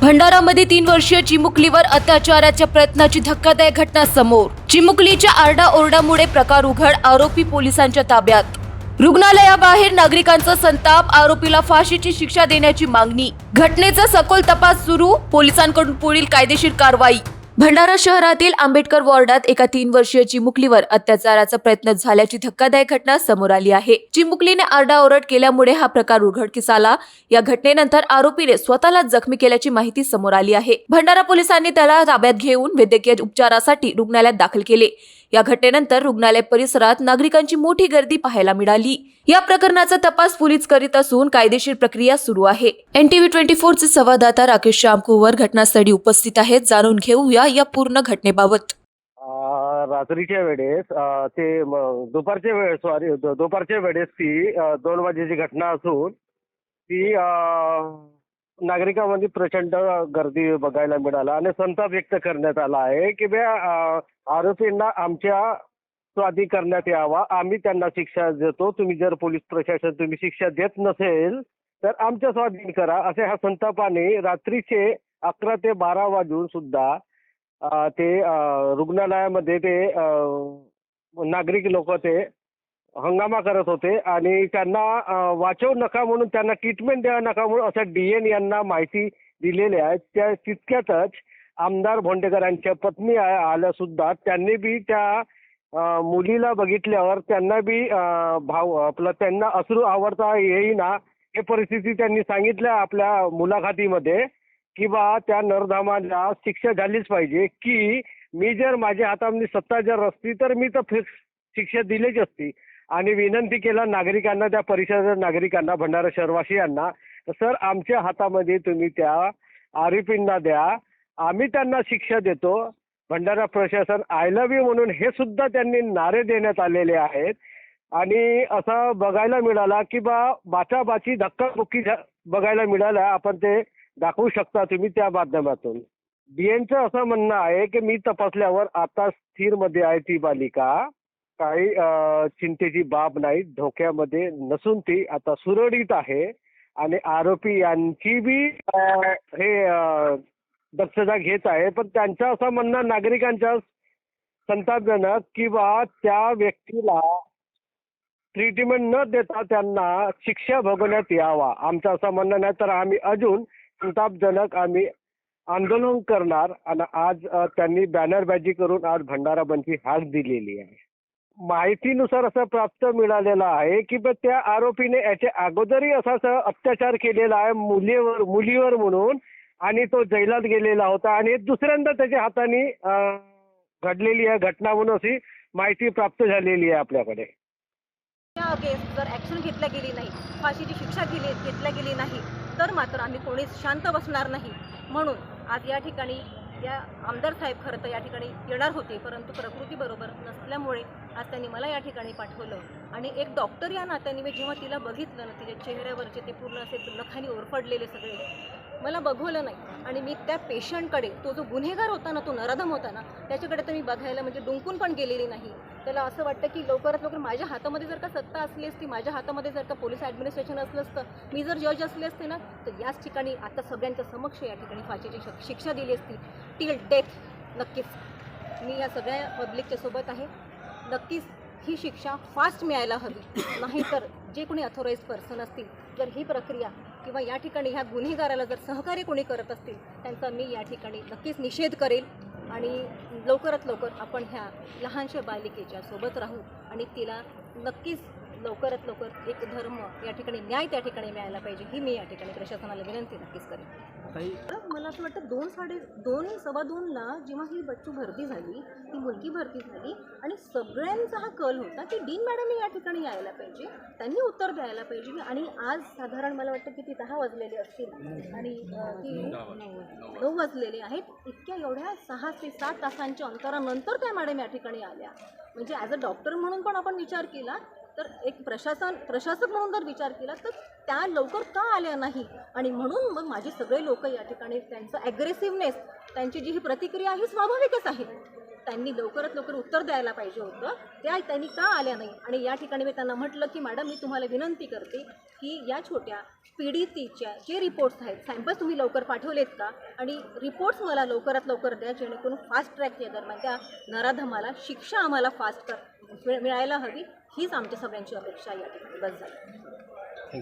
भंडारामध्ये 3 वर्षीय चिमुकलीवर अत्याचाराच्या प्रयत्नाची धक्कादायक घटना समोर। चिमुकलीच्या आरडाओरडामुळे प्रकार उघड, आरोपी पोलिसांच्या ताब्यात। रुग्णालयाबाहेर नागरिकांचा संताप, आरोपीला फाशीची शिक्षा देण्याची मागणी। घटनेचा सखोल तपास सुरू, पोलिसांकडून पुढील कायदेशीर कारवाई। भंडारा शहरातील आंबेडकर वॉर्डात एका 3 वर्षीय चिमुकलीवर अत्याचाराचा प्रयत्न झाल्याची धक्कादायक घटना समोर आली आहे। चिमुकलीने आरडाओरड केल्यामुळे हा प्रकार उघडकीस आला। या घटनेनंतर आरोपीने स्वतःला जखमी केल्याची माहिती समोर आली आहे। भंडारा पोलिसांनी त्याला ताब्यात घेऊन वैद्यकीय उपचारासाठी रुग्णालयात दाखल केले। या घटनेनंतर रुग्णालय परिसरात नागरिकांची मोठी गर्दी पाहायला मिळाली। या प्रकरणाचा तपास पोलीस करीत असून कायदेशीर प्रक्रिया सुरू आहे। NTV 24 चे संवाददाता राकेश श्यामकुवर घटनास्थळी उपस्थित आहेत। जाणून घेऊया या पूर्ण घटनेबाबत। रात्रीच्या वेळेस दुपारच्या वेळेस ती 2 वाजेची घटना असून ती नागरिकांमध्ये प्रचंड गर्दी बघायला मिळाला आणि संताप व्यक्त करण्यात आला आहे की आरोपींना आमच्या स्वाधीन करण्यात यावा, आम्ही त्यांना शिक्षा देतो, तुम्ही जर पोलीस प्रशासन तुम्ही शिक्षा देत नसेल तर आमच्या स्वाधीन करा, असे ह्या संतापाने रात्रीचे 11 ते 12 वाजून सुद्धा ते रुग्णालयामध्ये ते नागरिक लोक ते हंगामा करत होते आणि त्यांना वाचवू नका म्हणून, त्यांना ट्रीटमेंट द्यावं नका म्हणून असं DN यांना माहिती दिलेली आहे। त्या तितक्यातच आमदार भोंडेकरांच्या पत्नी आल्या सुद्धा, त्यांनी बी त्या मुलीला बघितल्यावर त्यांना बी त्यांना अश्रू आवरता येईना हे परिस्थिती त्यांनी सांगितलं आपल्या मुलाखतीमध्ये की बा त्या नरधामाला शिक्षा झालीच पाहिजे, की मी जर माझ्या हातामध्ये सत्ता जर असती तर मी तर शिक्षा दिलीच असती। आणि विनंती केला नागरिकांना, त्या परिसरातील नागरिकांना, भंडारा शहरवासियांना, सर आमच्या हातामध्ये तुम्ही त्या आरोपींना द्या, आम्ही त्यांना शिक्षा देतो। भंडारा प्रशासन आय लव्ह यू म्हणून हे सुद्धा त्यांनी नारे देण्यात आलेले आहेत। आणि असं बघायला मिळाला की बाचाबाची धक्काबुक्की बघायला मिळाला, आपण ते दाखवू शकता तुम्ही त्या माध्यमातून। DNचं असं म्हणणं आहे की मी तपासल्यावर आता स्थिरमध्ये आहे ती बालिका, काही चिंतेची बाब नाही, धोक्यामध्ये नसून ती आता सुरळीत आहे आणि आरोपी यांची बी हे दक्षता घेत आहे। पण त्यांचं असं म्हणणं नागरिकांच्या संतापजनक की त्या व्यक्तीला ट्रीटमेंट न देता त्यांना शिक्षा भोगवण्यात यावा, आमचं असं म्हणणं नाही तर आम्ही अजून संतापजनक आम्ही आंदोलन करणार। आणि आज त्यांनी बॅनरबाजी करून आज भंडारा बंदची हाक दिलेली आहे। माहितीनुसार असं प्राप्त मिळालेलं आहे की त्या आरोपीने याच्या अगोदरही असाच अत्याचार केलेला आहे मुलीवर म्हणून, आणि तो जैलात गेलेला होता आणि दुसऱ्यांदा त्याच्या हाताने घडलेली आहे घटना म्हणून अशी माहिती प्राप्त झालेली आहे आपल्याकडे। जर ॲक्शन घेतल्या गेली नाही, फाशीची शिक्षा घेतल्या गेली नाही तर मात्र आम्ही कोणीच शांत बसणार नाही। म्हणून आज या ठिकाणी या आमदार साहेब खरं तर या ठिकाणी येणार होते, परंतु प्रकृती बरोबर नसल्यामुळे आज त्यांनी मला या ठिकाणी पाठवलं। आणि एक डॉक्टर या नात्याने मी जेव्हा तिला बघितलं ना, तिच्या चेहऱ्यावरचे ते पूर्ण असे नखाने ओरफडलेले सगळे, मला बघवलं नाही। आणि मी त्या पेशंटकडे, तो जो गुन्हेगार होता ना, तो नराधम होता ना, त्याच्याकडे तर मी बघायला म्हणजे डुंकून पण गेलेली नाही। त्याला असं वाटतं की लवकरात लवकर माझ्या हातामध्ये जर का सत्ता असली असती, माझ्या हातामध्ये जर का पोलीस ॲडमिनिस्ट्रेशन असलं असतं, मी जर जज असले असते ना, तर याच ठिकाणी आता सगळ्यांच्या समक्ष या ठिकाणी फाशीची शिक्षा दिली असती, टिल डेथ। नक्कीच मी या सगळ्या पब्लिकच्या सोबत आहे। नक्कीच ही शिक्षा फास्ट मिळायला हवी, नाहीतर जे कोणी अथॉराइज पर्सन असतील, जर ही प्रक्रिया किंवा या ठिकाणी ह्या गुन्हेगाराला जर सहकार्य कोणी करत असतील, त्यांचा मी या ठिकाणी नक्कीच निषेध करेल। आणि लवकरात लवकर आपण ह्या लहानशा बालिकेच्या सोबत राहू आणि तिला नक्कीच लवकरात लवकर एक धर्म या ठिकाणी, न्याय त्या ठिकाणी मिळायला पाहिजे, ही मी या ठिकाणी प्रशासनाला विनंती नक्कीच करेन। मला असं वाटतं 2:30-2:15ला जेव्हा ही बच्चू भरती झाली, ती मुलगी भरती झाली आणि सगळ्यांचा हा कल होता की डीन मॅडमने या ठिकाणी यायला पाहिजे, त्यांनी उत्तर द्यायला पाहिजे। आणि आज साधारण मला वाटतं की ती 10 वाजलेले असतील आणि ती 9 वाजलेले आहेत। इतक्या एवढ्या 6 ते 7 तासांच्या अंतरानंतर त्या मॅडम या ठिकाणी आल्या। म्हणजे ॲज अ डॉक्टर म्हणून पण आपण विचार केला तर एक प्रशासक म्हणून जर विचार केला तर त्या लवकर का आल्या नाही। आणि म्हणून मग माझे सगळे लोक या ठिकाणी, त्यांचं ॲग्रेसिव्हनेस, त्यांची जी ही प्रतिक्रिया ही स्वाभाविकच आहे। त्यांनी लवकरात लवकर उत्तर द्यायला पाहिजे होतं. त्यांनी का आल्या नाही. आणि या ठिकाणी मी त्यांना म्हटलं की मॅडम, मी तुम्हाला विनंती करते की या छोट्या पीडितेच्या जे रिपोर्ट्स आहेत, सॅम्पल्स तुम्ही लवकर पाठवलेत का, आणि रिपोर्ट्स मला लवकरात लवकर द्या, जेणेकरून फास्ट ट्रॅकच्या दरम्यान त्या नराधमाला शिक्षा आम्हाला फास्ट मिळायला हवी. हीच आमच्या सगळ्यांची अपेक्षा या ठिकाणी. बस झाली.